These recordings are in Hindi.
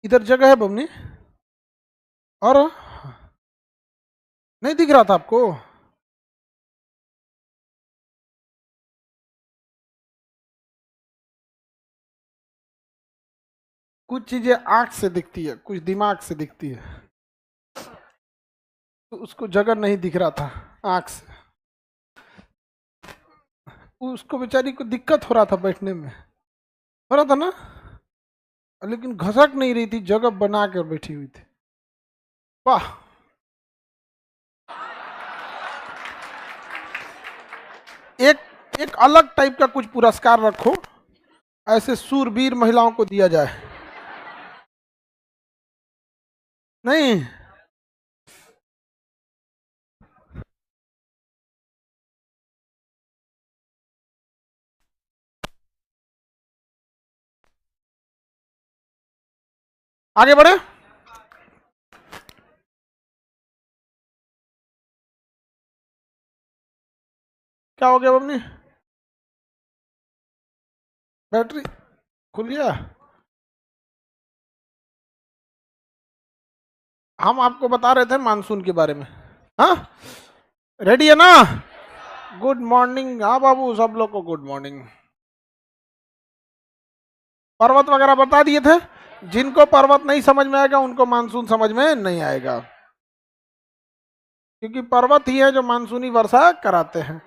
इधर जगह है बमनी, और नहीं दिख रहा था आपको? कुछ चीजें आंख से दिखती है, कुछ दिमाग से दिखती है, तो उसको जगह नहीं दिख रहा था आंख से, उसको बेचारी को दिक्कत हो रहा था बैठने में, हो रहा था ना, लेकिन घसक नहीं रही थी, जगह बना कर बैठी हुई थी। वाह, एक अलग टाइप का कुछ पुरस्कार रखो, ऐसे सूरवीर महिलाओं को दिया जाए। नहीं, आगे बढ़े। क्या हो गया बमनी, बैटरी खुल गया? हम आपको बता रहे थे मानसून के बारे में। हाँ, रेडी है ना? Good morning. हाँ बाबू, सब लोग को गुड मॉर्निंग। पर्वत वगैरह बता दिए थे। जिनको पर्वत नहीं समझ में आएगा उनको मानसून समझ में नहीं आएगा, क्योंकि पर्वत ही है जो मानसूनी वर्षा कराते हैं।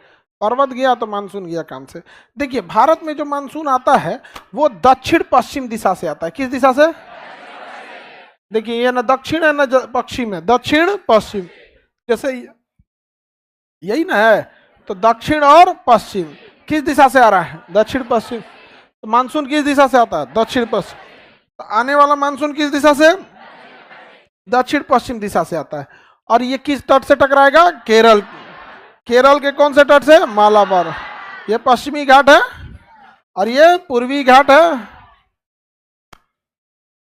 पर्वत गया तो मानसून गया काम से। देखिए, भारत में जो मानसून आता है वो दक्षिण पश्चिम दिशा से आता है। किस दिशा से? देखिए, ये ना दक्षिण है ना पश्चिम है, दक्षिण पश्चिम। जैसे यही ना है, तो दक्षिण और पश्चिम किस दिशा से आ रहा है? दक्षिण पश्चिम। तो मानसून किस दिशा से आता है? दक्षिण पश्चिम। तो आने वाला मानसून किस दिशा से? दक्षिण पश्चिम दिशा से आता है। और ये किस तट से टकराएगा? केरल। केरल के कौन से तट से? मालाबार। ये पश्चिमी घाट है और ये पूर्वी घाट है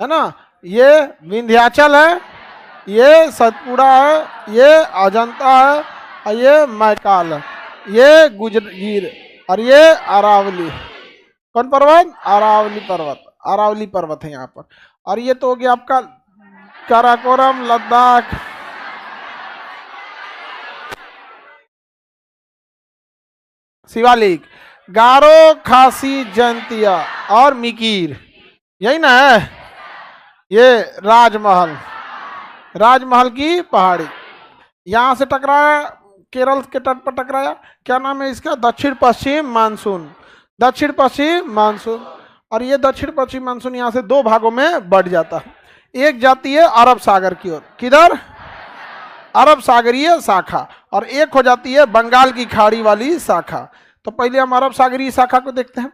ना। ये विंध्याचल है, ये सतपुड़ा है, ये अजंता है, और ये मैकाल है, ये गुजरगीर, और ये अरावली। कौन पर्वत? अरावली पर्वत। अरावली पर्वत है यहाँ पर। और ये तो हो गया आपका काराकोरम, लद्दाख। शिवालिक, गारो, खासी, जयंतिया और मिकीर, यही ना है। ये राजमहल, राजमहल की पहाड़ी यहां से टकराया, केरल के तट पर टकराया। क्या नाम है इसका? दक्षिण पश्चिम मानसून। दक्षिण पश्चिम मानसून। और ये दक्षिण पश्चिम मानसून यहां से दो भागों में बढ़ जाता है। एक जाती है अरब सागर की ओर, किधर? अरब सागरीय शाखा। और एक हो जाती है बंगाल की खाड़ी वाली शाखा। तो पहले हम अरब सागरीय शाखा को देखते हैं।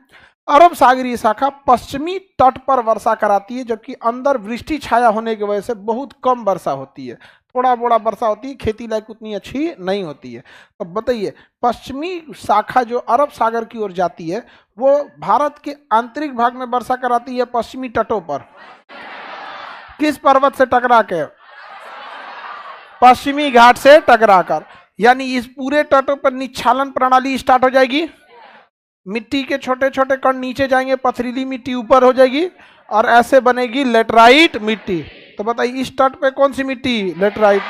अरब सागरीय शाखा पश्चिमी तट पर वर्षा कराती है, जबकि अंदर वृष्टि छाया होने की वजह से बहुत कम वर्षा होती है, थोड़ा बोड़ा वर्षा होती है, खेती लायक उतनी अच्छी नहीं होती है। तो बताइए, पश्चिमी शाखा जो अरब सागर की ओर जाती है वो भारत के आंतरिक भाग में वर्षा कराती है पश्चिमी तटों पर। किस पर्वत से टकरा के? पश्चिमी घाट से टकराकर। यानी इस पूरे तटों पर निच्छालन प्रणाली स्टार्ट हो जाएगी, मिट्टी के छोटे छोटे कण नीचे जाएंगे, पथरीली मिट्टी ऊपर हो जाएगी, और ऐसे बनेगी लेटराइट मिट्टी। तो बताइए, इस तट पे कौन सी मिट्टी? लेटराइट।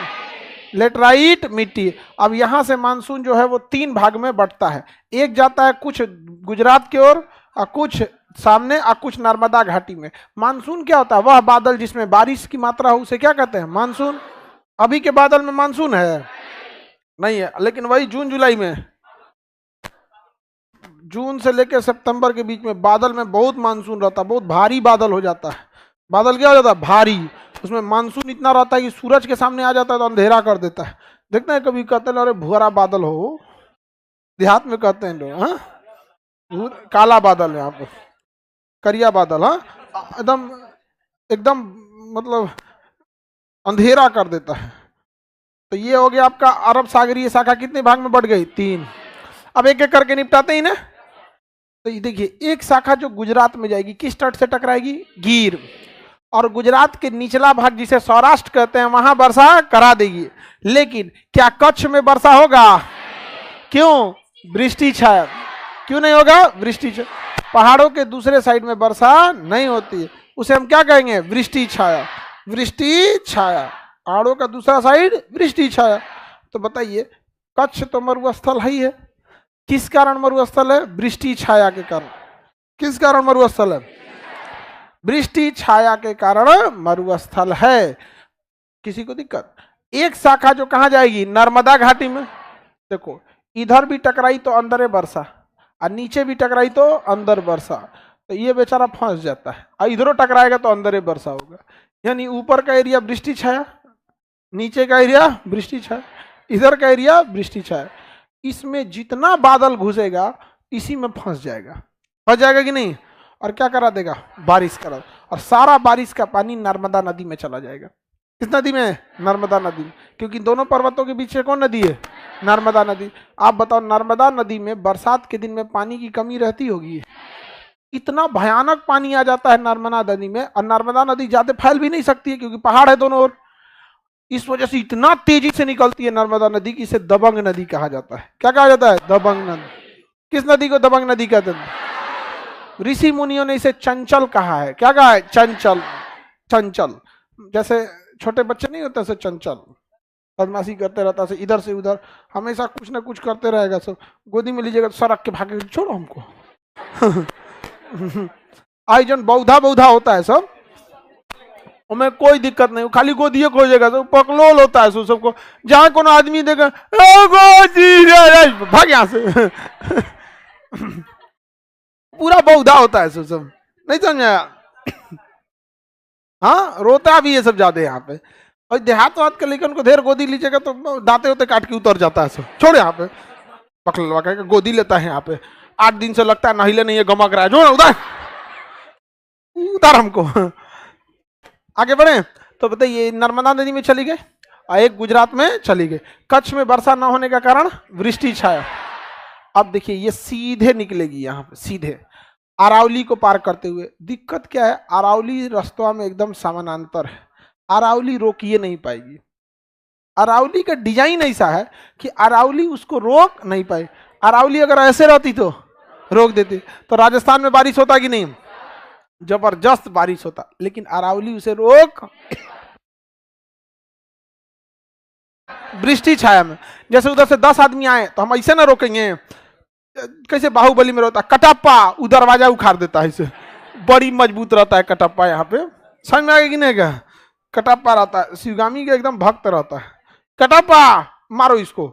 लेटराइट मिट्टी। अब यहां से मानसून जो है वो तीन भाग में बंटता है। एक जाता है कुछ गुजरात की ओर, और कुछ सामने, और कुछ नर्मदा घाटी में। मानसून क्या होता है? वह बादल जिसमें बारिश की मात्रा हो उसे क्या कहते हैं? मानसून। अभी के बादल में मानसून है? नहीं है, लेकिन वही जून जुलाई में, जून से लेकर सितंबर के बीच में बादल में बहुत मानसून रहता है, बहुत भारी बादल हो जाता है। बादल क्या हो जाता है? भारी। उसमें मानसून इतना रहता है कि सूरज के सामने आ जाता है तो अंधेरा कर देता है। देखते हैं कभी, कहते हैं अरे भूरा बादल हो, देहात में कहते हैं लोग, हाँ काला बादल है, आप करिया बादल, हाँ एकदम एकदम मतलब अंधेरा कर देता है। तो ये हो गया आपका अरब सागरीय शाखा। कितने भाग में बढ़ गई? तीन। अब एक एक करके निपटाते ही ना। तो ये देखिए, एक शाखा जो गुजरात में जाएगी किस तट से टकराएगी? गिर। और गुजरात के निचला भाग जिसे सौराष्ट्र कहते हैं वहां वर्षा करा देगी। लेकिन क्या कच्छ में वर्षा होगा? क्यों? वृष्टि छाया। क्यों नहीं होगा? वृष्टि छाया। पहाड़ों के दूसरे साइड में वर्षा नहीं होती है। उसे हम क्या कहेंगे? वृष्टि छाया। वृष्टि छाया। आड़ो का दूसरा साइड वृष्टि छाया। तो बताइए, कच्छ तो मरुस्थल है। किस कारण मरुस्थल है? वृष्टि छाया के कारण। किस कारण मरुस्थल है? वृष्टि छाया के कारण मरुस्थल है। किसी को दिक्कत? एक शाखा जो कहां जाएगी? नर्मदा घाटी में। देखो, इधर भी टकराई तो अंदर है वर्षा, और नीचे भी टकराई तो अंदर वर्षा, तो ये बेचारा फंस जाता है। और इधरों टकराएगा तो अंदर है वर्षा होगा। यानी ऊपर का एरिया वृष्टि छाया, नीचे का एरिया वृष्टि छाया, इधर का एरिया वृष्टि छाया। इसमें जितना बादल घुसेगा इसी में फंस जाएगा कि नहीं? और क्या करा देगा? बारिश करा। और सारा बारिश का पानी नर्मदा नदी में चला जाएगा। किस नदी में? नर्मदा नदी में। क्योंकि दोनों पर्वतों के बीच में कौन नदी है? नर्मदा नदी। आप बताओ, नर्मदा नदी में बरसात के दिन में पानी की कमी रहती होगी? इतना भयानक पानी आ जाता है नर्मदा नदी में। और नर्मदा नदी ज्यादा फैल भी नहीं सकती है क्योंकि पहाड़ है दोनों ओर। इस वजह से इतना तेजी से निकलती है नर्मदा नदी की इसे दबंग नदी कहा जाता है। क्या कहा जाता है? दबंग नदी। किस नदी को दबंग नदी कहते हैं? ऋषि मुनियों ने इसे चंचल कहा है। क्या कहा है? चंचल। चंचल जैसे छोटे बच्चे नहीं होते ऐसे चंचल, बदमाशी करते रहता है, इधर से उधर हमेशा कुछ ना कुछ करते रहेगा। सब गोदी में लीजिएगा तो सड़क के भागे, छोड़ो हमको। आई जन बौधा बौधा होता है सब, हमें कोई दिक्कत नहीं, खाली गोदिए खोजेगा, सब पकलोल होता है सबको। जहां कोनो आदमी देगा भाग यहां से। पूरा बौधा होता है सब, नहीं समझाया? हाँ, रोता भी है सब ज्यादा यहाँ पे। और देहात वात के लेकिन उनको देर गोदी लीजिएगा तो दाते होते काट के उतर जाता है सब। छोड़ यहाँ पे, पकड़ के गोदी लेता है यहाँ पे। 8 दिन से लगता है नहिले नहीं है, गमक रहा है, जो उधर उतार हमको। आगे बढ़े तो बताइए, नर्मदा नदी में चली गई और एक गुजरात में चली गई। कच्छ में वर्षा न होने का कारण वृष्टि छाया। अब देखिए, ये सीधे निकलेगी यहाँ पे, सीधे अरावली को पार करते हुए। दिक्कत क्या है? अरावली रास्ता में एकदम समानांतर है, अरावली रोकिए नहीं पाएगी। अरावली का डिजाइन ऐसा है कि अरावली उसको रोक नहीं पाए। अरावली अगर ऐसे रहती तो रोक देती। तो राजस्थान में बारिश होता कि नहीं? जबरदस्त बारिश होता, लेकिन अरावली उसे रोक। वृष्टि छाया में जैसे उधर से 10 आदमी आए तो हम ऐसे ना रोकेंगे, कैसे बाहुबली में रहता कटप्पा, वो दरवाजा उखाड़ देता है इसे। बड़ी मजबूत रहता है कटप्पा। यहाँ पे समझ में आगे कि नहीं? क्या कटप्पा रहता है? शिवगामी का एकदम भक्त रहता है। कटप्पा मारो इसको।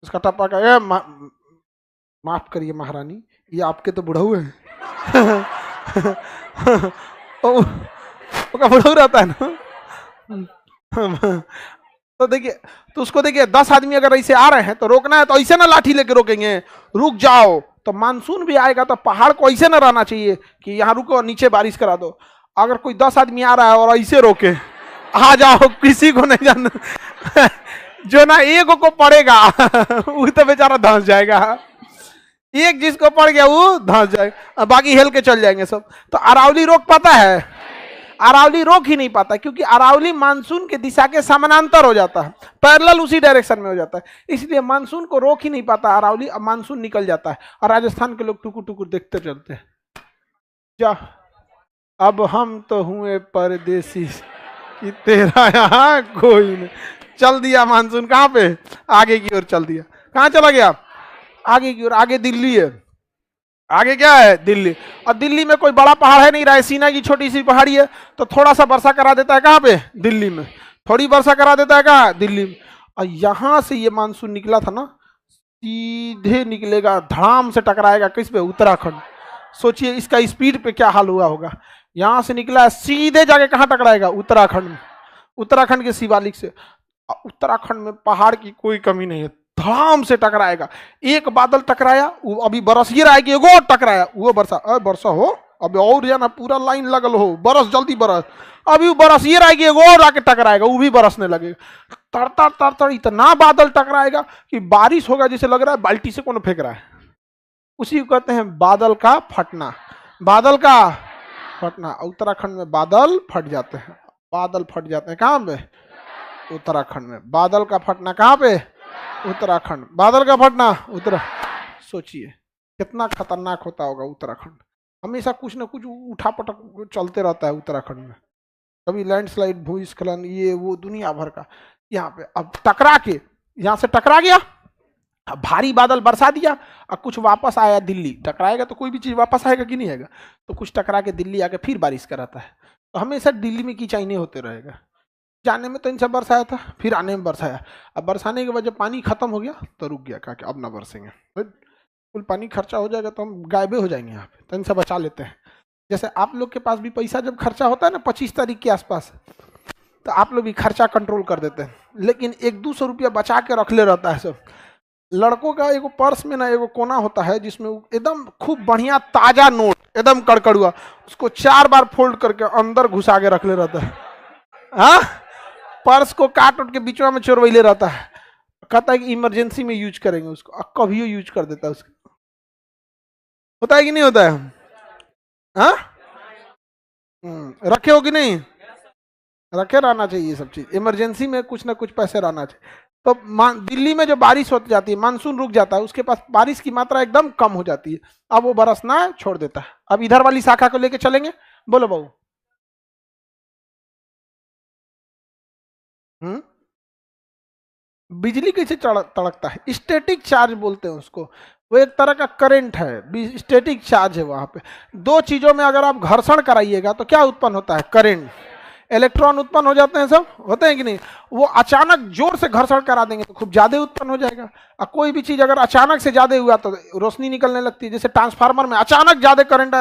इस कटप्पा का माफ करिए महारानी, ये आपके तो बुढ़ऊ है। उसका बुढ़ऊ रहता है ना। तो देखिए, तो उसको देखिए, 10 आदमी अगर ऐसे आ रहे हैं तो रोकना है तो ऐसे ना लाठी लेके रोकेंगे, रुक जाओ। तो मानसून भी आएगा तो पहाड़ को ऐसे ना रहना चाहिए कि यहाँ रुको नीचे बारिश करा दो। अगर कोई 10 आदमी आ रहा है और ऐसे रोके, आ जाओ, किसी को नहीं जाना। जो ना एक को पड़ेगा वो तो बेचारा धंस जाएगा। एक जिसको पड़ गया वो धंस जाएगा, बाकी हिल के चल जाएंगे सब। तो अरावली रोक पाता है? अरावली रोक ही नहीं पाता, क्योंकि अरावली मानसून के दिशा के समानांतर हो जाता है, पैरेलल उसी डायरेक्शन में हो जाता है। इसलिए मानसून को रोक ही नहीं पाता अरावली। अब मानसून निकल जाता है और राजस्थान के लोग टुकुर टुकुर देखते चलते हैं। जा, अब हम तो हुए परदेसी कि तेरा यहाँ कोई नहीं। चल दिया मानसून, कहाँ पे? आगे की ओर चल दिया। कहाँ चला गया? आगे की ओर। आगे दिल्ली है। आगे क्या है? दिल्ली। और दिल्ली में कोई बड़ा पहाड़ है नहीं, रायसीना की छोटी सी पहाड़ी है, तो थोड़ा सा वर्षा करा देता है। कहाँ पे? दिल्ली में। थोड़ी वर्षा करा देता है कहाँ? दिल्ली में। और यहां से ये मानसून निकला था ना, सीधे निकलेगा, धड़ाम से टकराएगा किस पे? उत्तराखंड। सोचिए इसका स्पीड पे क्या हाल हुआ होगा। यहां से निकला, सीधे जाके कहाँ टकराएगा? उत्तराखंड में। उत्तराखंड के शिवालिक से। उत्तराखंड में पहाड़ की कोई कमी नहीं है, धड़ाम से टकराएगा। एक बादल टकराया, वो अभी बरस ही रहा है कि एगो टकराया, वो बरसा। बरसा हो अभी और जाना, पूरा लाइन लगल हो, बरस जल्दी बरस। अभी वो बरस ये रहा कि एगो और आके टकराएगा, वो भी बरसने लगेगा। तरतर तरतर इतना बादल टकराएगा कि बारिश होगा जैसे लग रहा है बाल्टी से कौन फेंक रहा है। उसी को कहते हैं बादल का फटना। बादल का फटना। उत्तराखंड में बादल फट जाते हैं। बादल फट जाते हैं कहाँ पे? उत्तराखंड में। बादल का फटना कहाँ पे? उत्तराखंड। बादल का फटना सोचिए कितना खतरनाक होता होगा उत्तराखंड। हमेशा कुछ ना कुछ उठा पटक चलते रहता है उत्तराखंड में। कभी लैंडस्लाइड, भूस्खलन, ये वो दुनिया भर का। यहाँ पे अब टकरा के, यहाँ से टकरा गया, अब भारी बादल बरसा दिया, और कुछ वापस आया दिल्ली। टकराएगा तो कोई भी चीज वापस आएगा कि नहीं आएगा? तो कुछ टकरा के दिल्ली आके फिर बारिश कराता है। तो हमेशा दिल्ली में कीचड़ नहीं होते रहेगा। जाने में तो इनसे बरसाया था, फिर आने में बरसाया। अब बरसाने के बाद जब पानी खत्म हो गया तो रुक गया, कहा कि अब ना बरसेंगे, कुल पानी खर्चा हो जाएगा तो हम गायबे हो जाएंगे यहाँ पे, तो इनसे बचा लेते हैं। जैसे आप लोग के पास भी पैसा जब खर्चा होता है ना 25 तारीख के आसपास, तो आप लोग भी खर्चा कंट्रोल कर देते हैं, लेकिन 100-200 रुपया बचा के रख ले रहता है सब। लड़कों का एगो पर्स में ना एगो कोना होता है जिसमें एकदम खूब बढ़िया ताजा नोट, एकदम कड़कड़ुआ, उसको 4 बार फोल्ड करके अंदर घुसा के रख ले रहता है। हाँ, पर्स को काट उठ के बीचवा में चोरवैले रहता है, कहता है कि इमरजेंसी में यूज करेंगे उसको, अब कभी यूज कर देता है उसको। होता है कि नहीं होता है? हाँ, रखे हो कि नहीं? रखे रहना चाहिए ये सब चीज, इमरजेंसी में कुछ ना कुछ पैसे रहना चाहिए। तो दिल्ली में जो बारिश हो जाती है, मानसून रुक जाता है, उसके पास बारिश की मात्रा एकदम कम हो जाती है, अब वो बरसना छोड़ देता है। अब इधर वाली शाखा को लेके चलेंगे, बोलो बहू। बिजली कैसे तड़कता है? स्टैटिक चार्ज बोलते हैं उसको, वो एक तरह का करंट है, स्टैटिक चार्ज है। वहां पे दो चीजों में अगर आप घर्षण कराइएगा तो क्या उत्पन्न होता है? करंट, इलेक्ट्रॉन उत्पन्न हो जाते हैं, सब होते हैं कि नहीं? वो अचानक जोर से घर्षण करा देंगे तो खूब ज्यादा उत्पन्न हो जाएगा। और कोई भी चीज अगर अचानक से ज्यादा हुआ तो रोशनी निकलने लगती है। जैसे ट्रांसफार्मर में अचानक ज्यादा करंट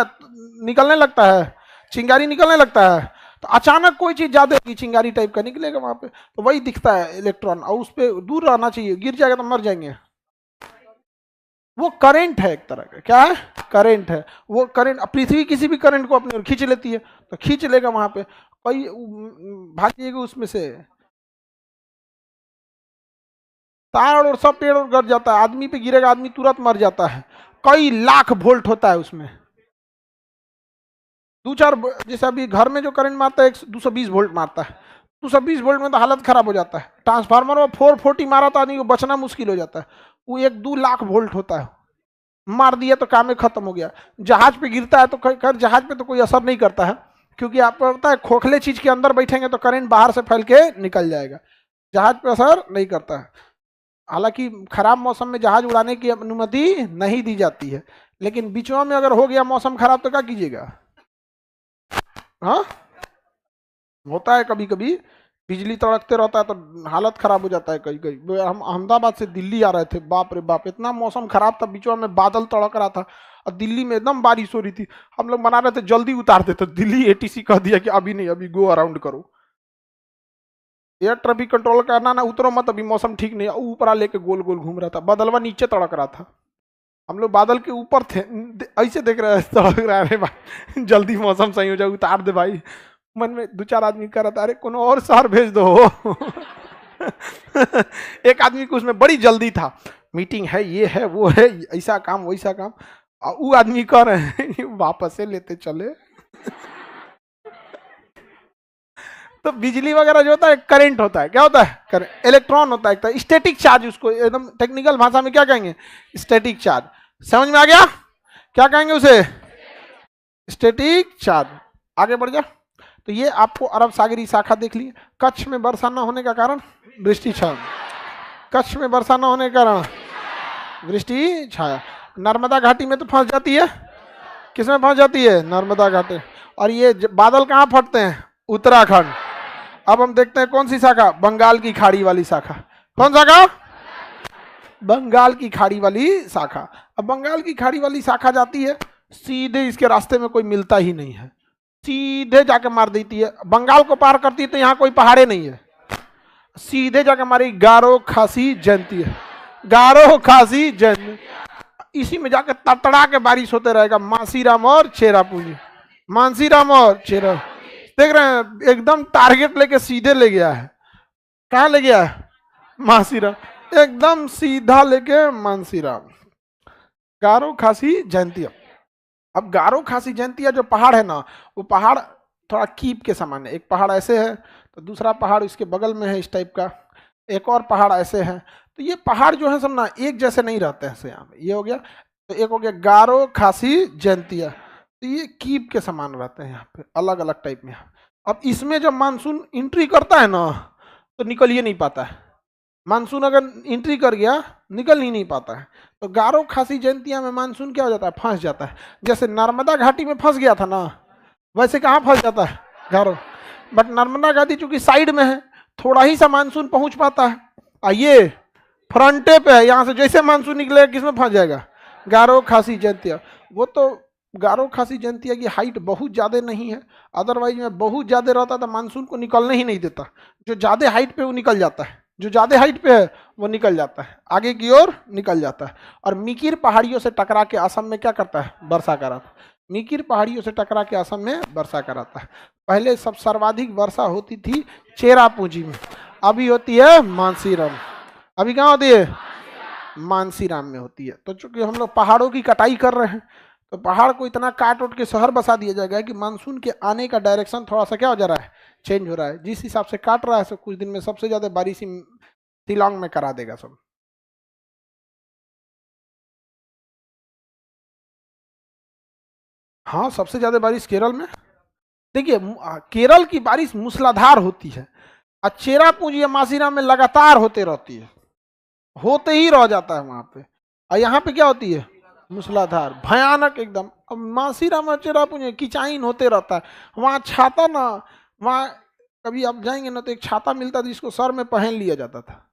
निकलने लगता है, चिंगारी निकलने लगता है, तो अचानक कोई चीज ज्यादा होगी, चिंगारी टाइप का निकलेगा वहां पे, तो वही दिखता है इलेक्ट्रॉन। और उस पर दूर रहना चाहिए, गिर जाएगा तो मर जाएंगे। वो करंट है एक तरह का, क्या है? करंट है। वो करंट, पृथ्वी किसी भी करंट को अपनी ओर खींच लेती है, तो खींच लेगा वहां पे, कोई भागिएगा उसमें से, तार और सब पेड़ और गिर जाता है, आदमी पे गिरेगा, आदमी तुरंत मर जाता है। कई लाख वोल्ट होता है उसमें, 2-4, जैसे अभी घर में जो करंट मारता है 220 वोल्ट मारता है, 220 वोल्ट में तो हालत खराब हो जाता है। ट्रांसफार्मर में 440 मारा तो आदमी को बचना मुश्किल हो जाता है। वो 1-2 लाख वोल्ट होता है, मार दिया तो काम ही खत्म हो गया। जहाज पे गिरता है तो खैर जहाज पे तो कोई असर नहीं करता है, क्योंकि आपको पता है खोखले चीज के अंदर बैठेंगे तो करंट बाहर से फैल के निकल जाएगा, जहाज पे असर नहीं करता है। हालांकि खराब मौसम में जहाज उड़ाने की अनुमति नहीं दी जाती है, लेकिन बीचों में अगर हो गया मौसम खराब तो क्या कीजिएगा? हाँ, होता है कभी कभी, बिजली तड़कते रहता है तो हालत खराब हो जाता है कई कई। हम अहमदाबाद से दिल्ली आ रहे थे, बाप रे बाप, इतना मौसम खराब था, बीचों में बादल तड़क रहा था और दिल्ली में एकदम बारिश हो रही थी। हम लोग बना रहे थे जल्दी उतार दे, तो दिल्ली एटीसी कह दिया कि अभी नहीं, अभी गो अराउंड करो, एयर ट्रैफिक कंट्रोल करना ना, उतरो मत, अभी मौसम ठीक नहीं है। ऊपरा लेके गोल गोल घूम रहा था, बादलवा नीचे तड़क रहा था, हम लोग बादल के ऊपर थे, ऐसे देख रहे तड़क रहा है भाई, जल्दी मौसम सही हो जाए, उतार दे भाई। मन में 2-4 आदमी कह रहा था, अरे कोनो और शहर भेज दो। एक आदमी को उसमें बड़ी जल्दी था, मीटिंग है, ये है, वो है, ऐसा काम वैसा काम, और वो आदमी कह रहे हैं वापस से लेते चले। तो बिजली वगैरह जो होता है करंट होता है, क्या होता है? करंट, इलेक्ट्रॉन होता है, स्टैटिक चार्ज, उसको एकदम टेक्निकल भाषा में क्या कहेंगे? Static charge. समझ में आ गया? क्या कहेंगे उसे? Static charge. आगे बढ़ जा। तो ये आपको अरब सागरी शाखा देख ली। कच्छ में वर्षा न होने का कारण वृष्टि छाया, कच्छ में वर्षा न होने के कारण वृष्टि छाया। नर्मदा घाटी में तो फंस जाती है, किसमें फंस जाती है? नर्मदा घाटी। और ये बादल कहाँ फटते हैं? उत्तराखंड। अब हम देखते हैं कौन सी शाखा? बंगाल की खाड़ी वाली शाखा। कौन शाखा? बंगाल की खाड़ी वाली शाखा। अब बंगाल की खाड़ी वाली शाखा जाती है सीधे, इसके रास्ते में कोई मिलता ही नहीं है, सीधे जाके मार देती है। बंगाल को पार करती है तो यहाँ कोई पहाड़े नहीं है, सीधे जाके मारी गारो खासी जयंती है, गारो खासी जयंती। इसी में जाके तड़तड़ा के बारिश होते रहेगा। मासीराम और चेरापूंजी, मानसीराम और चेरा, देख रहे हैं एकदम टारगेट लेके सीधे ले गया है। कहाँ ले गया है? मासीराम, एकदम सीधा लेके मानसीराम, गारो खासी जयंती। अब गारो खासी जयंतिया जो पहाड़ है ना, वो पहाड़ थोड़ा कीप के समान है। एक पहाड़ ऐसे है तो दूसरा पहाड़ इसके बगल में है इस टाइप का, एक और पहाड़ ऐसे है। तो ये पहाड़ जो है सब ना एक जैसे नहीं रहते हैं यहाँ पे। ये हो गया, तो एक हो गया गारो खासी जयंतिया, तो ये कीप के समान रहते हैं यहाँ पे, अलग अलग टाइप में। अब इसमें जब मानसून एंट्री करता है ना तो निकल ही नहीं पाता है। मानसून अगर एंट्री कर गया निकल ही नहीं पाता है। तो गारो खासी जयंतिया में मानसून क्या हो जाता है, फंस जाता है। जैसे नर्मदा घाटी में फंस गया था ना, वैसे कहाँ फंस जाता है गारो। बट नर्मदा घाटी चूंकि साइड में है, थोड़ा ही सा मानसून पहुंच पाता है। ये फ्रंटे पे है, यहाँ से जैसे मानसून निकलेगा किसमें फंस जाएगा, गारो खासी जयंतिया। वो तो गारो खासी जयंतिया की हाइट बहुत ज़्यादा नहीं है, अदरवाइज में बहुत ज़्यादा रहता तो मानसून को निकलने ही नहीं देता। जो ज़्यादा हाइट पे वो निकल जाता है, जो ज़्यादा हाइट पे है वो निकल जाता है, आगे की ओर निकल जाता है। और मिकिर पहाड़ियों से टकरा के असम में क्या करता है, वर्षा कराता है। मिकिर पहाड़ियों से टकरा के असम में वर्षा कराता है। पहले सब सर्वाधिक वर्षा होती थी चेरापूंजी में, अभी होती है मानसीराम। अभी कहाँ होती है, मानसीराम में होती है। तो चूंकि हम लोग पहाड़ों की कटाई कर रहे हैं, तो पहाड़ को इतना काट उठ के शहर बसा दिया जाएगा कि मानसून के आने का डायरेक्शन थोड़ा सा क्या हो जा रहा है, चेंज हो रहा है। जिस हिसाब से काट रहा है सब, कुछ दिन में सबसे ज्यादा बारिश शिलांग में करा देगा सब। हाँ, सबसे ज्यादा बारिश केरल में। देखिए केरल की बारिश मूसलाधार होती है, और चेरापूंजी या मासीराम में लगातार होते रहती है, होते ही रह जाता है वहां पे। और यहाँ पे क्या होती है, मूसलाधार भयानक एकदम। अब मासीराम और चेरापूंजी किचाइन होते रहता है। वहाँ छाता ना, वहाँ कभी आप जाएंगे ना तो एक छाता मिलता था जिसको सर में पहन लिया जाता था,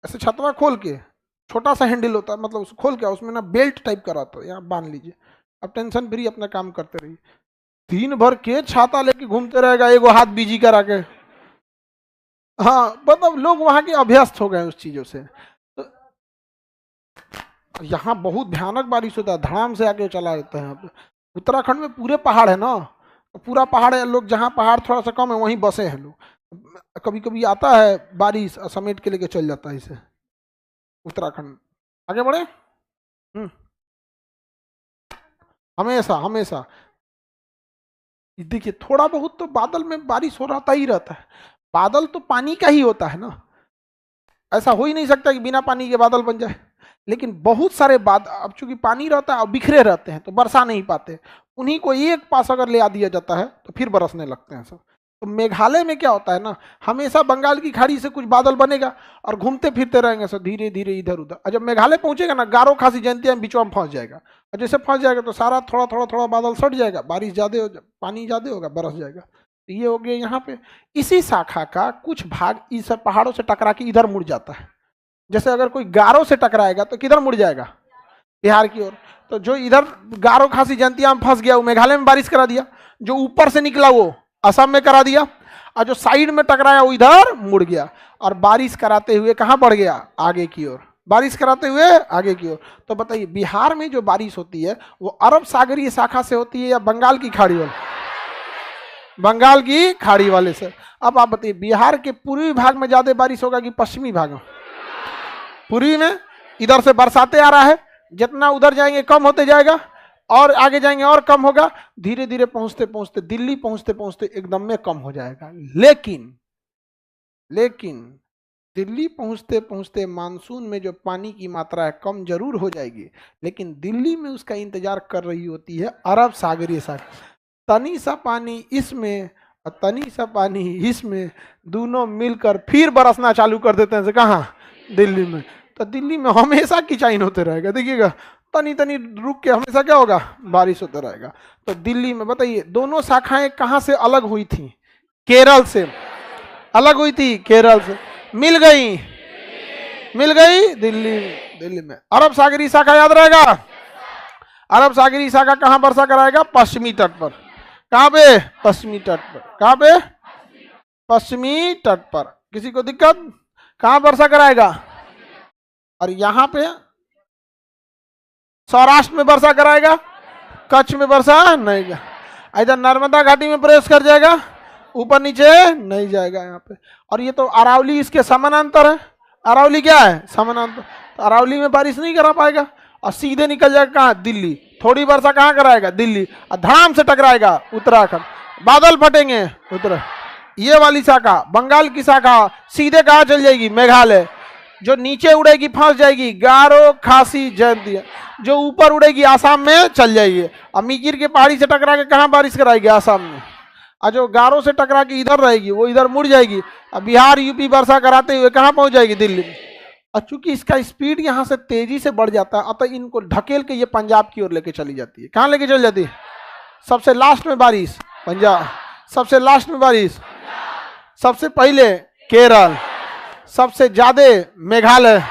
ऐसे छतवा खोल के, छोटा सा हैंडल होता है, मतलब उसको खोल के उसमें ना बेल्ट टाइप का रहता है, यहाँ बांध लीजिए, अब टेंशन फ्री अपना काम करते रहिए। दिन भर के छाता लेके घूमते रहेगा, एगो हाथ बिजी करा के। हाँ, मतलब लोग वहां के अभ्यस्त हो गए उस चीजों से। तो यहाँ बहुत भयानक बारिश होता है, धड़ाम से आके चला जाता है। यहाँ पे उत्तराखंड में पूरे पहाड़ है ना, पूरा पहाड़ है, लोग जहाँ पहाड़ थोड़ा सा कम है वहीं बसे हैं लोग। कभी कभी आता है बारिश समेट के लेके चल जाता है इसे उत्तराखंड। आगे बढ़े। हमेशा हमेशा देखिए थोड़ा बहुत तो बादल में बारिश हो रहता ही रहता है। बादल तो पानी का ही होता है ना, ऐसा हो ही नहीं सकता कि बिना पानी के बादल बन जाए। लेकिन बहुत सारे बादल अब चूंकि पानी रहता है और बिखरे रहते हैं तो बरसा नहीं पाते, उन्हीं को एक पास अगर ले आ दिया जाता है तो फिर बरसने लगते हैं सब। तो मेघालय में क्या होता है ना, हमेशा बंगाल की खाड़ी से कुछ बादल बनेगा और घूमते फिरते रहेंगे सब धीरे धीरे इधर उधर। और जब मेघालय पहुंचेगा ना, गारो खासी जयंतिया में बीचों में फंस जाएगा, और जैसे फंस जाएगा तो सारा थोड़ा थोड़ा थोड़ा बादल सट जाएगा, बारिश ज्यादा हो, पानी ज्यादा होगा, बरस जाएगा। तो ये हो गया यहाँ पे। इसी शाखा का कुछ भाग इस पहाड़ों से टकरा के इधर मुड़ जाता है। जैसे अगर कोई गारो से टकराएगा तो किधर मुड़ जाएगा, बिहार की ओर। तो जो इधर गारो खासी जयंतिया में फंस गया वो मेघालय में बारिश करा दिया, जो ऊपर से निकला वो असम में करा दिया, और जो साइड में टकराया वो इधर मुड़ गया, और बारिश कराते हुए कहाँ बढ़ गया, आगे की ओर, बारिश कराते हुए आगे की ओर। तो बताइए बिहार में जो बारिश होती है वो अरब सागरीय शाखा से होती है या बंगाल की खाड़ी वाले, बंगाल की खाड़ी वाले से। अब आप बताइए बिहार के पूर्वी भाग में ज्यादा बारिश होगा कि पश्चिमी भाग में? पूर्वी में, इधर से बरसाते आ रहा है, जितना उधर जाएंगे कम होते जाएगा, और आगे जाएंगे और कम होगा, धीरे धीरे पहुंचते पहुंचते दिल्ली पहुंचते पहुंचते एकदम में कम हो जाएगा। लेकिन दिल्ली पहुंचते पहुंचते मानसून में जो पानी की मात्रा है कम जरूर हो जाएगी, लेकिन दिल्ली में उसका इंतजार कर रही होती है अरब सागरीय शाखा। तनी सा पानी इसमें और तनी सा पानी इसमें, दोनों मिलकर फिर बरसना चालू कर देते हैं। कहाँ, दिल्ली में। तो दिल्ली में हमेशा किचाइन होते रहेगा, देखिएगा तनी तनी रुक के हमेशा क्या होगा, बारिश होता रहेगा। तो दिल्ली में बताइए दोनों शाखाएं कहां से अलग हुई थी, केरल से अलग हुई थी, केरल से मिल गई दिल्ली में। अरब सागरीय शाखा याद रहेगा, अरब सागरीय शाखा कहां वर्षा कराएगा, पश्चिमी तट पर। कहां पे, पश्चिमी तट पर। कहां पे, पश्चिमी तट पर। किसी को दिक्कत, कहां वर्षा कराएगा, और यहां पे सौराष्ट्र में वर्षा कराएगा, कच्छ में वर्षा नहीं, इधर नर्मदा घाटी में प्रवेश कर जाएगा, ऊपर नीचे नहीं जाएगा यहाँ पे। और ये तो अरावली इसके समानांतर है, अरावली क्या है, समानांतर। तो अरावली में बारिश नहीं करा पाएगा, और सीधे निकल जाएगा कहाँ, दिल्ली। थोड़ी वर्षा कहाँ कराएगा, दिल्ली, और धड़ाम से टकराएगा उत्तराखंड, बादल फटेंगे उत्तराखंड। ये वाली शाखा बंगाल की शाखा सीधे कहाँ चल जाएगी, मेघालय। जो नीचे उड़ेगी फंस जाएगी, गारो खासी जयंतिया। जो ऊपर उड़ेगी आसाम में चल जाएगी। अब मीकिर के पहाड़ी से टकरा के कहाँ बारिश कराएगी? आसाम में। और जो गारो से टकरा के इधर रहेगी वो इधर मुड़ जाएगी। अब बिहार यूपी वर्षा कराते हुए कहाँ पहुंच जाएगी? दिल्ली में। और चूंकि इसका स्पीड यहाँ से तेजी से बढ़ जाता है, अतः इनको ढकेल के ये पंजाब की ओर लेके चली जाती है। कहाँ लेके चली जाती है? सबसे लास्ट में बारिश पंजाब, सबसे लास्ट में बारिश सबसे पहले केरल, सबसे ज्यादा मेघालय,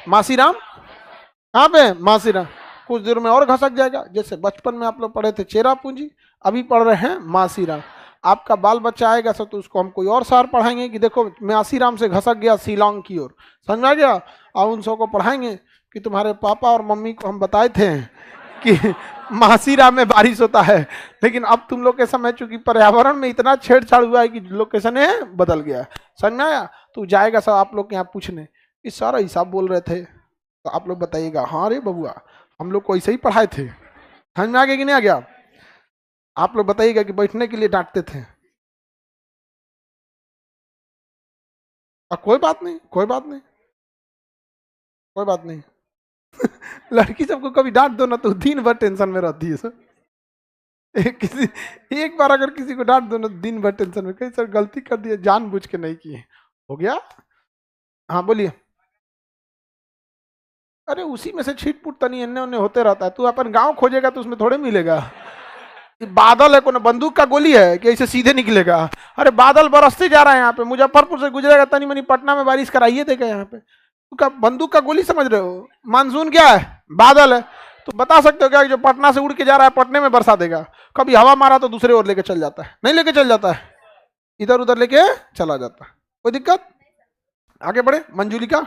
मासीराम। कहाँ पे? मासीराम। कुछ देर में और घसक जाएगा। जैसे बचपन में आप लोग पढ़े थे चेरापूंजी, अभी पढ़ रहे हैं मासीराम। आपका बाल बच्चा आएगा सब तो उसको हम कोई और शहर पढ़ाएंगे कि देखो मासीराम से घसक गया शिलोंग की ओर, समझ में आ गया? और उन सबको पढ़ाएंगे कि तुम्हारे पापा और मम्मी को हम बताए थे कि मासीराम में बारिश होता है, लेकिन अब तुम लोग के समय चूंकि पर्यावरण में इतना छेड़छाड़ हुआ है कि लोकेशन बदल गया है। समझ में आया? तो जाएगा सब आप लोग के यहाँ पूछने कि सर ऐसा बोल रहे थे, तो आप लोग बताइएगा हाँ रे बबुआ हम लोग को ऐसे ही पढ़ाए थे। समझ में आ गया कि नहीं आ गया? आप लोग बताइएगा कि बैठने के लिए डांटते थे। कोई बात नहीं, कोई बात नहीं, कोई बात नहीं। लड़की सबको कभी डांट दो ना तो दिन भर टेंशन में रहती है सर। किसी एक बार अगर किसी को डांट दो ना दिन भर टेंशन में, कहीं सर गलती कर दी जानबूझ के नहीं की, हो गया। हाँ बोलिए। अरे उसी में से छीट-फूट तनी एन्ने ओन्ने होते रहता है। तू अपन गांव खोजेगा तो उसमें थोड़े मिलेगा। बादल है, कोई बंदूक का गोली है कि ऐसे सीधे निकलेगा? अरे बादल बरसते जा रहा है यहाँ पे, मुजफ्फरपुर से गुजरेगा तनी मनी पटना में बारिश कराइए देगा यहाँ पे। तू बंदूक का गोली समझ रहे हो? मानसून क्या है? बादल है। तो बता सकते हो क्या जो पटना से उड़ के जा रहा है पटने में बरसा देगा? कभी हवा मारा तो दूसरे ओर लेके चल जाता है, नहीं लेके चल जाता है, इधर उधर लेके चला जाता है। कोई दिक्कत? आगे बढ़े। मंजूलिका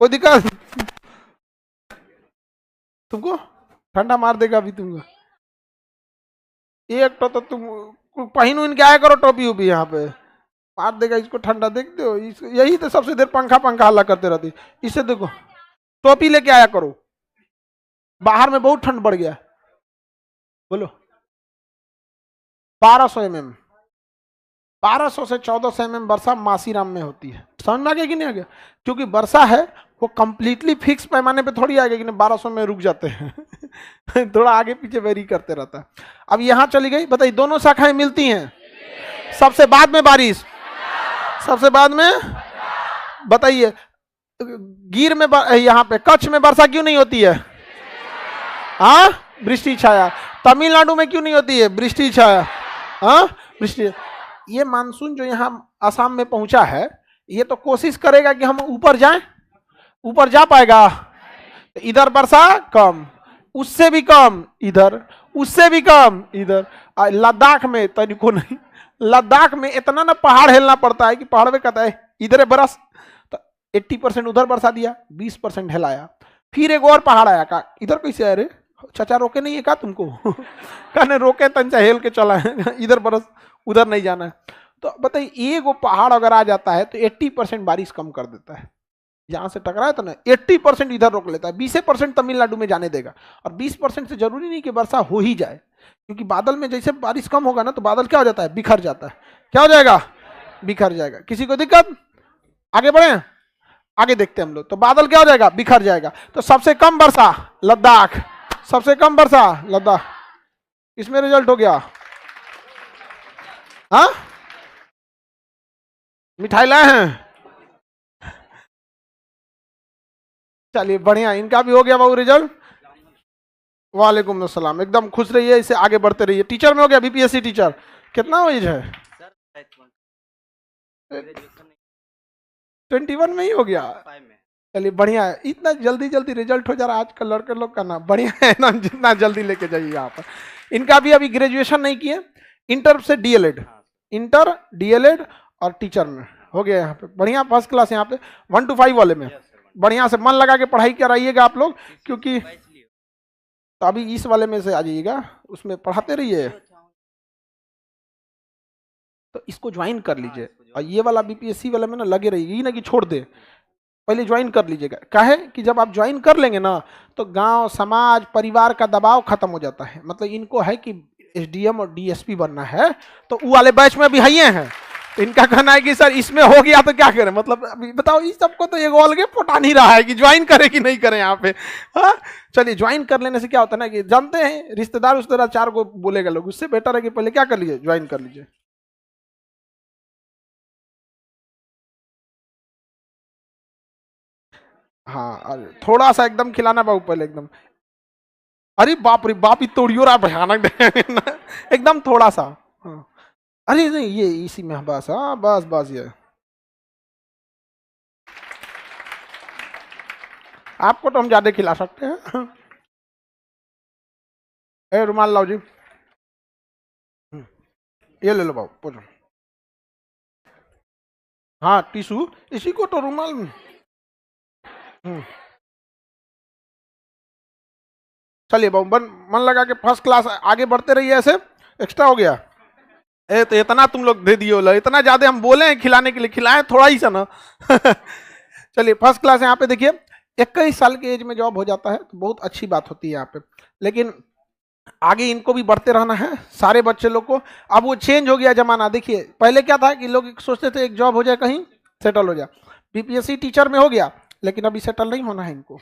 कोई दिक्कत? तुमको ठंडा मार देगा अभी तुमको। एक तो तुम पहन उन के आया करो टोपी उपी, यहाँ पे मार देगा इसको ठंडा। देखते हो यही तो सबसे देर पंखा पंखा हल्ला करते रहती। इससे देखो टोपी लेके आया करो, बाहर में बहुत ठंड बढ़ गया। बोलो 1200 mm, 1200 से 1400 mm वर्षा मासीराम में होती है। समझ में आ गया कि नहीं आ गया? क्योंकि वर्षा है वो कंप्लीटली फिक्स पैमाने पे थोड़ी आएगा कि 1200 में रुक जाते हैं। थोड़ा आगे पीछे वेरी करते रहता है। अब यहाँ चली गई, बताइए दोनों शाखाएं मिलती हैं। सबसे बाद में बारिश, सबसे बाद में बताइए गिर में यहाँ पे कच्छ में वर्षा क्यों नहीं होती है? हाँ वृष्टि छाया। तमिलनाडु में क्यों नहीं होती है? वृष्टि छाया। हाँ वृष्टि। ये मानसून जो यहाँ असम में पहुंचा है ये तो कोशिश करेगा कि हम ऊपर जाएं, ऊपर जा पाएगा? इधर वर्षा कम, उससे भी कम इधर, उससे भी कम इधर। लद्दाख में तनिको नहीं, लद्दाख में इतना ना पहाड़ हिलना पड़ता है कि पहाड़ में कहता है इधर बरस, तो 80% उधर बरसा दिया, 20% हिलाया। फिर एक और पहाड़ आया, का इधर कैसे आए रे चाचा, रोके नहीं है का तुमको? कहने रोके तंचा हेल के चला है, इधर बरस उधर नहीं जाना है। तो बताइए एक वो पहाड़ अगर आ जाता है तो 80% बारिश कम कर देता है। जहां से टकराए तो ना 80% इधर रोक लेता है, 20% तमिलनाडु में जाने देगा। और 20% से जरूरी नहीं कि वर्षा हो ही जाए, क्योंकि बादल में जैसे बारिश कम होगा ना तो बादल क्या हो जाता है? बिखर जाता है। क्या हो जाएगा? बिखर जाएगा। किसी को दिक्कत? आगे बढ़े, आगे देखते हैं हम लोग। तो बादल क्या हो जाएगा? बिखर जाएगा। तो सबसे कम वर्षा लद्दाख, सबसे कम वर्षा लद्दाख। इसमें रिजल्ट हो गया। हाँ मिठाई लाए हैं? चलिए बढ़िया, इनका भी हो गया बाबू रिजल्ट। वालेकुम अस्सलाम। एकदम खुश रहिए, इसे आगे बढ़ते रहिए। टीचर में हो गया, बीपीएससी टीचर। कितना एज है? 21 में ही हो गया। चलिए बढ़िया है, इतना जल्दी जल्दी रिजल्ट हो जा रहा है आजकल लड़के लोग का ना, बढ़िया है ना, जितना जल्दी लेके जाइए यहाँ पर। इनका भी अभी ग्रेजुएशन नहीं किए, इंटर से डीएलएड, इंटर डीएलएड और टीचर में हो गया यहाँ पे। बढ़िया फर्स्ट क्लास यहाँ पे 1 to 5 वाले में। बढ़िया से मन लगा के पढ़ाई कराइएगा आप लोग, क्योंकि तो अभी इस वाले में से आ जाइएगा, उसमें पढ़ाते रहिए। तो इसको ज्वाइन कर लीजिए, और ये वाला बीपीएससी वाला में ना लगे रहिए, ये ना कि छोड़ दे, पहले ज्वाइन कर लीजिएगा। काहे कि जब आप ज्वाइन कर लेंगे ना तो गांव समाज परिवार का दबाव खत्म हो जाता है। मतलब इनको है कि एसडीएम और डीएसपी बनना है, तो वो वाले बैच में भी है हैं, इनका कहना है कि सर इसमें हो गया तो क्या करें, मतलब अभी बताओ, इस सबको तो ये गोल के पटा नहीं रहा है कि ज्वाइन करे कि नहीं करें यहाँ पे। हाँ चलिए, ज्वाइन कर लेने से क्या होता है ना कि जानते हैं रिश्तेदार उश्तेदार चार को बोलेगा लोग, उससे बेटर है कि पहले क्या कर लीजिए, ज्वाइन कर लीजिए। हाँ अरे थोड़ा सा एकदम खिलाना बाबू पहले एकदम, अरे बाप रे बाप, ये तोड़ियो रहा भयानक एकदम थोड़ा सा। हाँ अरे नहीं ये इसी में बस, हाँ बस बस ये आपको तो हम ज्यादा खिला सकते हैं। ए रुमाल लाओ जी, ये ले लो बाबू पूछो। हाँ टिश्यू, इसी को तो रुमाल में। चलिए बाबू मन लगा के फर्स्ट क्लास आगे बढ़ते रहिए ऐसे। एक्स्ट्रा हो गया, ए तो इतना तुम लोग दे दियो, इतना ज्यादा हम बोले हैं खिलाने के लिए, खिलाएं थोड़ा ही सा ना। चलिए फर्स्ट क्लास यहाँ पे देखिए, 21 साल के एज में जॉब हो जाता है तो बहुत अच्छी बात होती है यहाँ पे, लेकिन आगे इनको भी बढ़ते रहना है सारे बच्चे लोग को। अब वो चेंज हो गया जमाना, देखिए पहले क्या था कि लोग सोचते थे एक जॉब हो जाए कहीं सेटल हो जाए, बीपीएससी टीचर में हो गया, लेकिन अभी सेटल नहीं होना है इनको।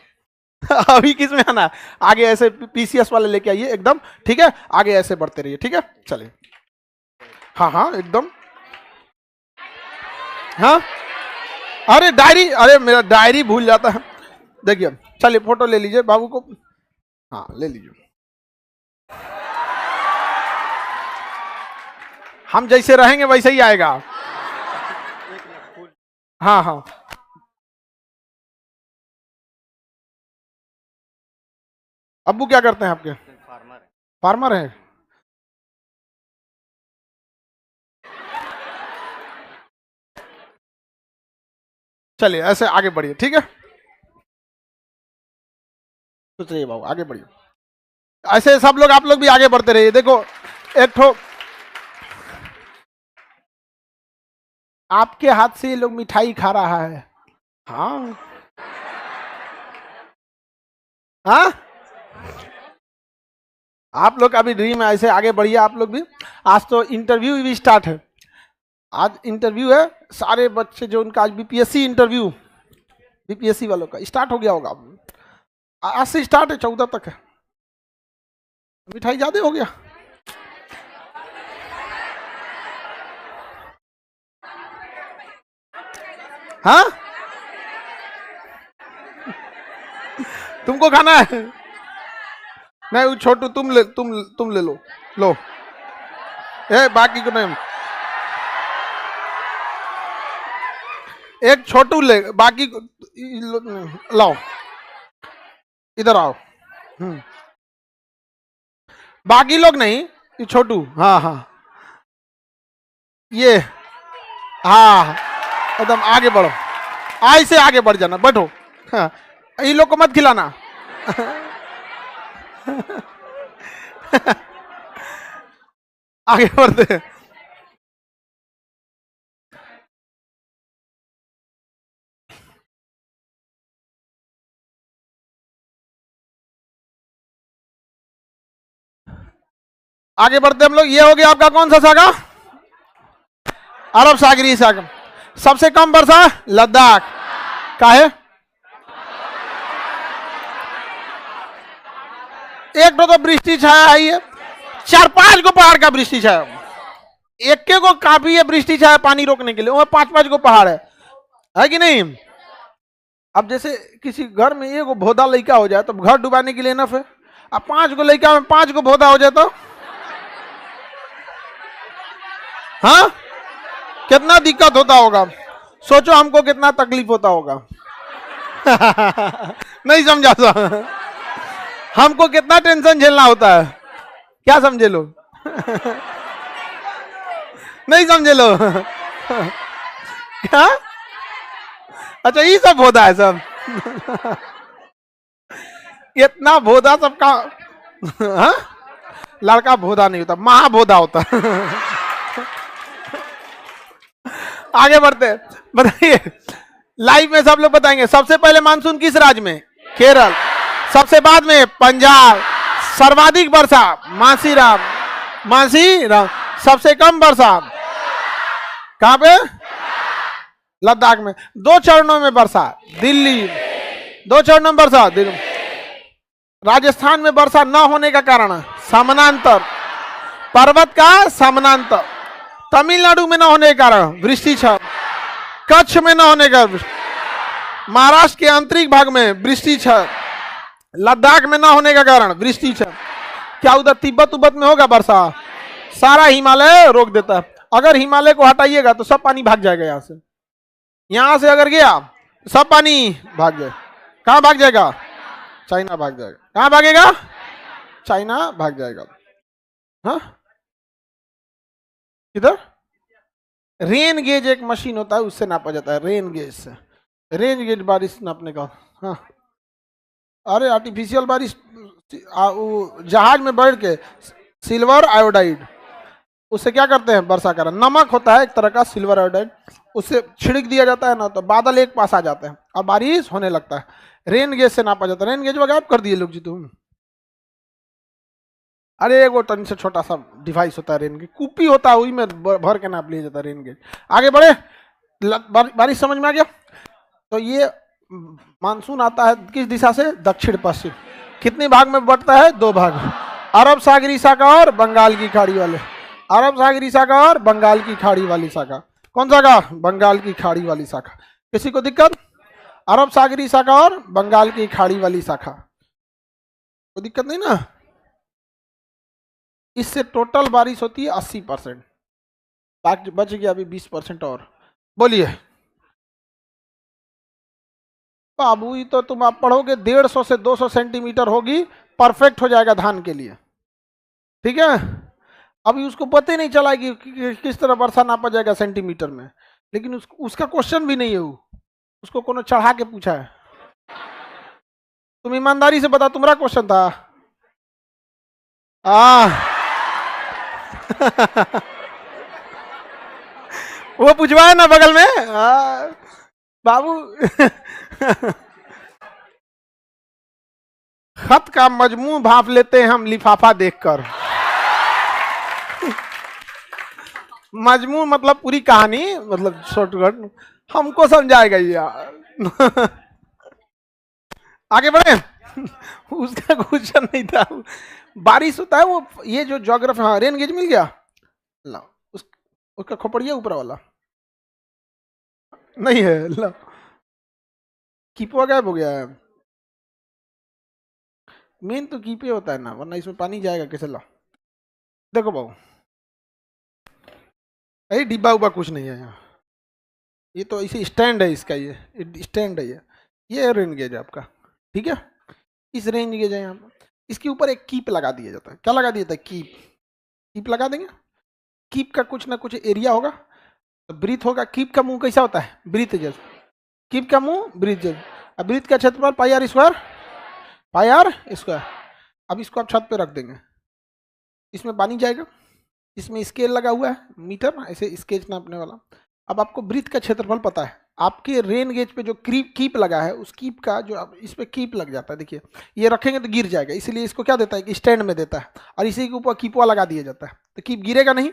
अभी किस में आना, आगे ऐसे पीसीएस वाले लेके आइए एकदम, ठीक है, आगे ऐसे बढ़ते रहिए, ठीक है चलिए। हाँ हाँ एकदम, हाँ अरे डायरी, अरे मेरा डायरी भूल जाता है, देखिए चलिए फोटो ले लीजिए बाबू को, हाँ ले लीजिए। हम जैसे रहेंगे वैसे ही आएगा। हाँ हाँ अब्बू क्या करते हैं आपके? फार्मर हैं। चलिए ऐसे आगे बढ़िए, ठीक है, सोच रहिए बाबू आगे बढ़िए, ऐसे सब लोग आप लोग भी आगे बढ़ते रहिए। देखो एक ठो आपके हाथ से ये लोग मिठाई खा रहा है, हाँ हाँ आप लोग अभी ड्रीम है, ऐसे आगे बढ़िए आप लोग भी। आज तो इंटरव्यू भी स्टार्ट है, आज इंटरव्यू है, सारे बच्चे जो उनका आज बीपीएससी इंटरव्यू, बीपीएससी वालों का स्टार्ट हो गया होगा, आज से स्टार्ट है 14 तक है। मिठाई ज्यादा हो गया, हाँ तुमको खाना है? नहीं वो छोटू तुम ले लो, लो ए बाकी को नहीं, एक छोटू ले, बाकी को लाओ, इधर आओ। बाकी लोग नहीं, ये छोटू, हाँ हाँ ये, हाँ एकदम आगे बढ़ो, आई से आगे बढ़ जाना, बैठो, हाँ ये लोग को मत खिलाना। आगे बढ़ते हैं, आगे बढ़ते हम लोग। ये हो गया आपका कौन सा सागर? अरब सागरी सागर। सबसे कम वर्षा लद्दाख का है, एक तो वृष्टि छाया आई है, 4-5 को पहाड़ का वृष्टि छाया, एक के को काफी है वृष्टि छाया पानी रोकने के लिए, वह 5-5 को पहाड़ है कि नहीं? अब जैसे किसी घर में एक भोदा लड़का हो जाए तो घर डुबाने के लिए नफ है, अब 5 को लड़का में 5 को भोदा हो जाए तो हाँ कितना दिक्कत होता होगा, सोचो हमको कितना तकलीफ होता होगा। नहीं समझा सा, हमको कितना टेंशन झेलना होता है, क्या समझे लो? नहीं समझे लो? क्या? अच्छा ये सब भोदा है सब। इतना भोदा सबका, हाँ लड़का भोदा नहीं होता, महाभोदा होता। आगे बढ़ते, बताइए लाइव में सब लोग बताएंगे, सबसे पहले मानसून किस राज्य में? केरल। सबसे बाद में पंजाब। सर्वाधिक वर्षा मासीराम, मासीराम। सबसे कम वर्षा कहां पे? लद्दाख में। 2 चरणों में वर्षा, दिल्ली 2 चरणों में वर्षा, दिल्ली। राजस्थान में वर्षा न होने का कारण समानांतर, पर्वत का समानांतर। तमिलनाडु में न होने के कारण वृष्टि क्षरण, कच्छ में न होने का, महाराष्ट्र के आंतरिक भाग में वृष्टि क्षरण, लद्दाख में न होने का कारण वृष्टि क्षरण। क्या उधर तिब्बत उब्बत में होगा वर्षा? सारा हिमालय रोक देता है। अगर हिमालय को हटाइएगा तो सब पानी भाग जाएगा यहां से। यहां से अगर गया सब पानी भाग जाए। कहां भाग जाएगा? चाइना भाग जाएगा। कहां भागेगा? चाइना भाग जाएगा। हाँ, किधर? रेन गेज एक मशीन होता है, उससे नापा जाता है। रेन गेज से, रेन गेज बारिश नापने का। हाँ, अरे आर्टिफिशियल बारिश, जहाज में बैठ के सिल्वर आयोडाइड, उससे क्या करते हैं? वर्षा करा। नमक होता है एक तरह का, सिल्वर आयोडाइड, उससे छिड़क दिया जाता है ना, तो बादल एक पास आ जाते हैं और बारिश होने लगता है। रेन गेज से नापा जाता है। रेन गेज वगैरह कर दिए लोग जी तुम। अरे वो टन से छोटा सा डिवाइस होता है रेन गेज, कुपी होता है, वही में भर के नाप लिया जाता है रेन गेज। आगे बढ़े, बारिश समझ में आ गया? तो ये मानसून आता है किस दिशा से? दक्षिण पश्चिम। कितने भाग में बढ़ता है? 2 भाग, अरब सागरी शाखा और बंगाल की खाड़ी वाले। अरब सागरी शाखा और बंगाल की खाड़ी वाली शाखा। कौन शाखा? बंगाल की खाड़ी वाली शाखा। किसी को दिक्कत? अरब सागरी शाखा और बंगाल की खाड़ी वाली शाखा, कोई दिक्कत नहीं ना? इससे टोटल बारिश होती है 80%, बाकी बच गया अभी 20% और। बोलिए बाबू, ये तो तुम आप पढ़ोगे 150 से 200 सेंटीमीटर होगी, परफेक्ट हो जाएगा धान के लिए। ठीक है, अभी उसको पता ही नहीं चला कि किस तरह वर्षा नापा जाएगा सेंटीमीटर में, लेकिन उसका क्वेश्चन भी नहीं है वो, उसको कोनो चढ़ा के पूछा है। तुम ईमानदारी से बता, तुम्हारा क्वेश्चन था? वो पूछवाए ना बगल में बाबू। खत का मजमू भाप लेते हैं हम लिफाफा देखकर। मजमू मतलब पूरी कहानी, मतलब शॉर्टकट हमको समझाएगा यार। आगे बढ़े। उसका क्वेश्चन नहीं था। बारिश होता है वो, ये जो ज्योग्राफी, हाँ रेन गेज मिल गया ला, उसका खोपड़िया ऊपर वाला नहीं है, ला कीपवा गायब हो गया है। मेन तो कीपे होता है ना, वरना इसमें पानी जाएगा कैसे? ला देखो बाबू, अरे डिब्बा उब्बा कुछ नहीं है यहाँ, ये तो इसे स्टैंड है इसका, ये स्टैंड है, ये रेन गेज है आपका। ठीक है, इस रेंज गेज है यहाँ पर, इसके ऊपर एक कीप लगा दिया जाता है। क्या लगा दिया जाता है? कीप। कीप लगा देंगे। कीप का कुछ ना कुछ एरिया होगा, ब्रीथ होगा। कीप का मुंह कैसा होता है? ब्रीथ जैसा। कीप का मुंह ब्रीथ जैसा। अब ब्रीथ का क्षेत्रफल pi r square, pi r square. अब इसको आप छत पे रख देंगे, इसमें पानी जाएगा, इसमें स्केल लगा हुआ है, मीटर, ऐसे स्केच नापने वाला। अब आपको ब्रीथ का क्षेत्रफल पता है, आपके रेन गेज पे जो कीप लगा है, उस कीप का जो इस पे कीप लग जाता है, देखिए ये रखेंगे तो गिर जाएगा, इसलिए इसको क्या देता है कि स्टैंड में देता है, और इसी के ऊपर कीपवा लगा दिया जाता है, तो कीप गिरेगा नहीं,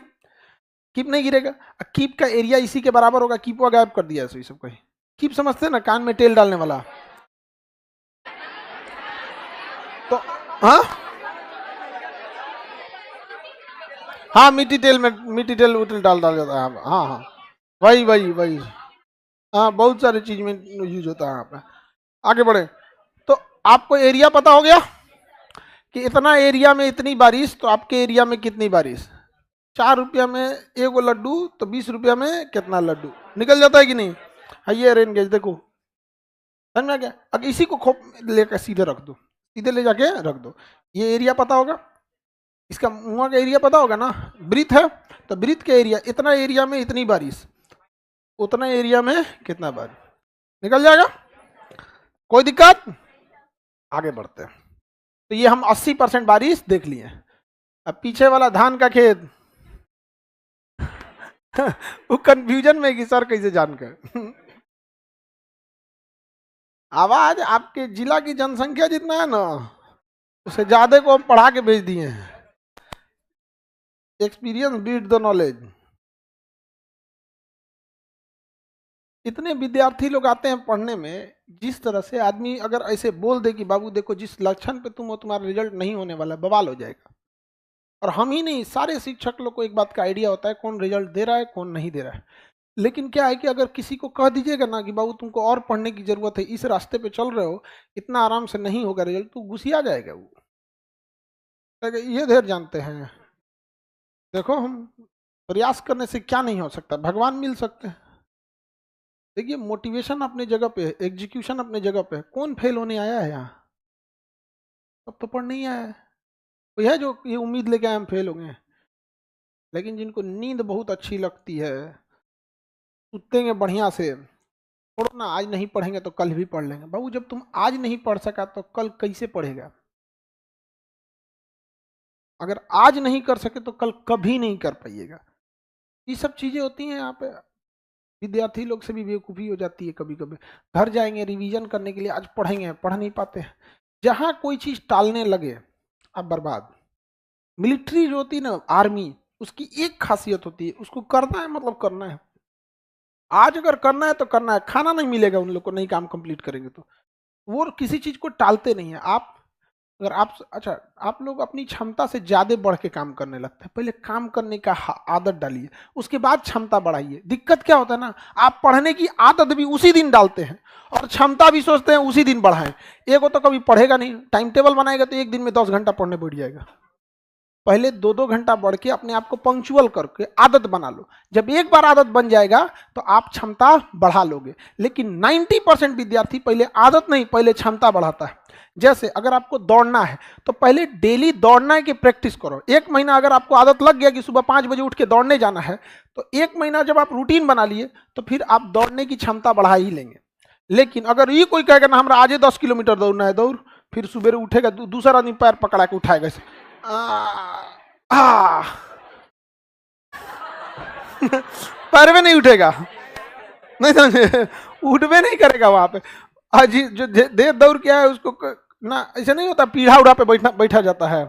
कीप नहीं गिरेगा। कीप का एरिया इसी के बराबर होगा, कीपवा गायब कर दिया है सब कहीं। कीप समझते हैं ना, कान में तेल डालने वाला। तो हाँ हाँ, मिट्टी तेल में, मिट्टी तेल उठल डाल जाता है। हाँ हाँ, वही वही वही, हाँ बहुत सारी चीज में यूज होता है यहाँ पे। आगे बढ़े, तो आपको एरिया पता हो गया कि इतना एरिया में इतनी बारिश, तो आपके एरिया में कितनी बारिश? 4 रुपया में एगो लड्डू, तो 20 रुपया में कितना लड्डू निकल जाता है कि नहीं? हाँ, ये रेन गेज देखो, समझ में आ गया? अगर इसी को खोप लेकर सीधे रख दो, सीधे ले जाके रख दो, ये एरिया पता होगा, इसका मुंह का एरिया पता होगा ना, ब्रीथ है, तो ब्रीथ के एरिया, इतना एरिया में इतनी बारिश, उतना एरिया में कितना बारिश, निकल जाएगा। कोई दिक्कत? आगे बढ़ते हैं। तो ये हम 80% बारिश देख लिए। अब पीछे वाला धान का खेत, वो कंफ्यूजन में कि सर कैसे जानकर। आवाज आपके जिला की जनसंख्या जितना है ना, उससे ज्यादा को हम पढ़ा के भेज दिए हैं। Experience beat the knowledge. इतने विद्यार्थी लोग आते हैं पढ़ने में, जिस तरह से आदमी अगर ऐसे बोल दे कि बाबू देखो जिस लक्षण पे तुम हो तुम्हारा रिजल्ट नहीं होने वाला, बवाल हो जाएगा। और हम ही नहीं, सारे शिक्षक लोग को एक बात का आइडिया होता है कौन रिजल्ट दे रहा है कौन नहीं दे रहा है। लेकिन क्या है कि अगर किसी को कह दीजिएगा ना कि बाबू तुमको और पढ़ने की जरूरत है, इस रास्ते पे चल रहे हो, इतना आराम से नहीं होगा रिजल्ट, तो गुस्सिया जाएगा वो। ये ढेर जानते हैं। देखो हम प्रयास करने से क्या नहीं हो सकता, भगवान मिल सकते हैं। देखिए मोटिवेशन अपने जगह पे है, एग्जीक्यूशन अपने जगह पे है। कौन फेल होने आया है यहाँ? सब तो पढ़ नहीं आया है। कोई है जो ये उम्मीद लेके आए हम फेल होंगे? लेकिन जिनको नींद बहुत अच्छी लगती है, सुतेंगे बढ़िया से, छोड़ो ना आज नहीं पढ़ेंगे तो कल भी पढ़ लेंगे। बाबू जब तुम आज नहीं पढ़ सका तो कल कैसे पढ़ेगा? अगर आज नहीं कर सके तो कल कभी नहीं कर पाइएगा। ये सब चीजें होती हैं यहाँ पे। विद्यार्थी लोग से भी बेवकूफ़ी हो जाती है कभी कभी। घर जाएंगे रिवीजन करने के लिए, आज पढ़ेंगे, पढ़ नहीं पाते हैं। जहाँ कोई चीज़ टालने लगे अब बर्बाद। मिलिट्री जो होती है ना, आर्मी, उसकी एक खासियत होती है, उसको करना है मतलब करना है। आज अगर करना है तो करना है, खाना नहीं मिलेगा उन लोग को नहीं काम कंप्लीट करेंगे तो। वो किसी चीज़ को टालते नहीं है। आप अगर आप लोग अपनी क्षमता से ज्यादा बढ़ के काम करने लगते हैं। पहले काम करने का आदत डालिए, उसके बाद क्षमता बढ़ाइए। दिक्कत क्या होता है ना, आप पढ़ने की आदत भी उसी दिन डालते हैं और क्षमता भी सोचते हैं उसी दिन बढ़ाएं। एक हो तो कभी पढ़ेगा नहीं, टाइम टेबल बनाएगा तो एक दिन में 10 घंटा पढ़ने बैठ जाएगा। पहले 2-2 घंटा बढ़ के अपने आप को पंक्चुअल करके आदत बना लो। जब एक बार आदत बन जाएगा तो आप क्षमता बढ़ा लोगे। लेकिन 90% विद्यार्थी पहले आदत नहीं, पहले क्षमता बढ़ाता है। जैसे अगर आपको दौड़ना है तो पहले डेली दौड़ना की प्रैक्टिस करो। 1 महीना अगर आपको आदत लग गया कि सुबह 5 बजे उठ के दौड़ने जाना है, तो 1 महीना जब आप रूटीन बना लिए तो फिर आप दौड़ने की क्षमता बढ़ा ही लेंगे। लेकिन अगर ये कोई कहेगा ना हमरा आज 10 किलोमीटर दौड़ना है, दौड़, फिर सुबह उठेगा दूसरा आदमी पैर पकड़ा के उठाएगा पैर में नहीं उठेगा, नहीं समझे, उठवे नहीं करेगा वहां पे। आज जो देर दौड़ क्या है उसको ना, ऐसे नहीं होता पीढ़ा उड़ा पे बैठा जाता है।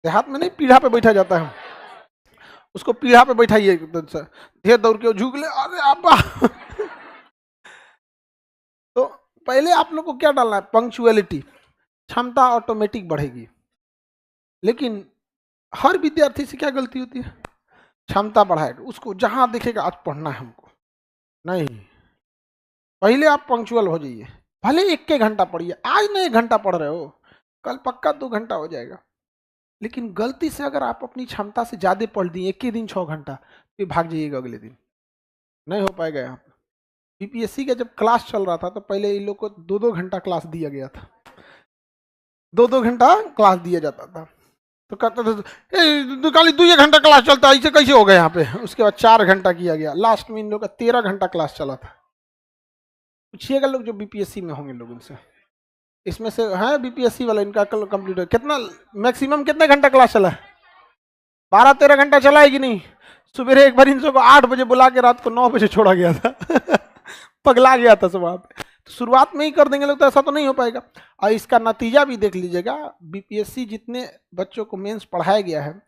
देहात में नहीं पीढ़ा पे बैठा जाता है, उसको पीढ़ा पे बैठाइए, देर दौड़ के झुक ले, अरे आप तो पहले आप लोग को क्या डालना है, पंक्चुअलिटी, क्षमता ऑटोमेटिक बढ़ेगी। लेकिन हर विद्यार्थी से क्या गलती होती है, क्षमता बढ़ाएगा, उसको जहां दिखेगा आज पढ़ना है हमको, नहीं, पहले आप पंक्चुअल हो जाइए। भले 1 घंटा पढ़िए, आज नहीं 1 घंटा पढ़ रहे हो, कल पक्का 2 घंटा हो जाएगा। लेकिन गलती से अगर आप अपनी क्षमता से ज्यादा पढ़ दिए, एक ही दिन 6 घंटा, फिर भाग जाइएगा अगले दिन, नहीं हो पाएगा। यहाँ पे बीपीएससी का जब क्लास चल रहा था तो पहले इन लोग को 2-2 घंटा क्लास दिया गया था, 2-2 घंटा क्लास दिया जाता था। तो कहते थे खाली 2 घंटा क्लास चलता है, ऐसे कैसे हो गया यहाँ पे। उसके बाद 4 घंटा किया गया, लास्ट में इन लोग का 13 घंटा क्लास चला था। पूछिएगा लोग जो बीपीएससी में होंगे लोग उनसे, इसमें से है बीपीएससी वाला, इनका कल कंप्लीट है, कितना मैक्सिमम कितने घंटा क्लास चला है, 12-13 घंटा चला है कि नहीं। सुबह एक बार इन सबको 8 बजे बुला के रात को 9 बजे छोड़ा गया था पगला गया था सब वहाँ पे। तो शुरुआत में ही कर देंगे लोग तो ऐसा तो नहीं हो पाएगा। और इसका नतीजा भी देख लीजिएगा, बीपीएससी जितने बच्चों को मेंस पढ़ाया गया है,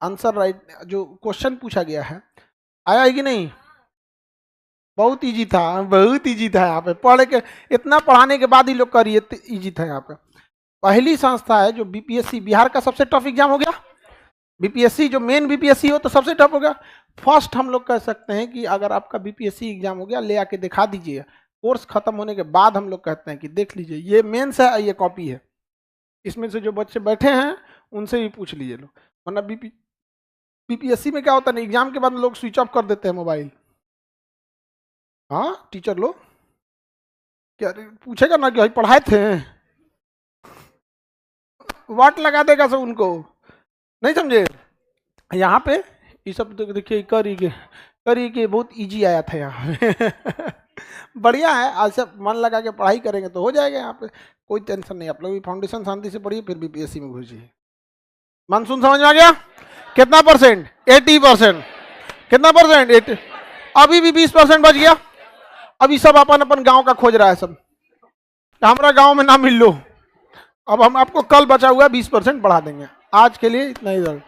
आंसर राइट जो क्वेश्चन पूछा गया है आया है कि नहीं, बहुत इजी था, बहुत इजी था। यहाँ पे पढ़ के इतना पढ़ाने के बाद ही लोग करिए इजी था। यहाँ पे पहली संस्था है जो बीपीएससी, बिहार का सबसे टफ एग्जाम हो गया बीपीएससी, जो मेन बीपीएससी हो तो सबसे टफ होगा। फर्स्ट हम लोग कह सकते हैं कि अगर आपका बीपीएससी एग्जाम हो गया, ले आके दिखा दीजिए। कोर्स खत्म होने के बाद हम लोग कहते हैं कि देख लीजिए ये मेंस है, ये कॉपी है, इसमें से जो बच्चे बैठे हैं उनसे भी पूछ लीजिए लोग। वरना बीपीएससी में क्या होता है, एग्जाम के बाद लोग स्विच ऑफ कर देते हैं मोबाइल। हाँ टीचर लोग क्या पूछेगा ना कि भाई पढ़ाए थे, वाट लगा देगा सब उनको, नहीं समझे। यहाँ पे ये सब देखिए करी के बहुत इजी आया था यहाँ पे बढ़िया है, आज से मन लगा के पढ़ाई करेंगे तो हो जाएगा। यहाँ पे कोई टेंशन नहीं। आप लोग भी फाउंडेशन शांति से पढ़िए, फिर बीपीएससी में घुसिए। मानसून समझ में आ गया? कितना परसेंट? 80%। कितना परसेंट? 80। अभी भी 20% बच गया। अभी सब अपन अपन गांव का खोज रहा है, सब हमारा गांव में ना मिल लो। अब हम आपको कल बचा हुआ 20% बढ़ा देंगे। आज के लिए इतना ही।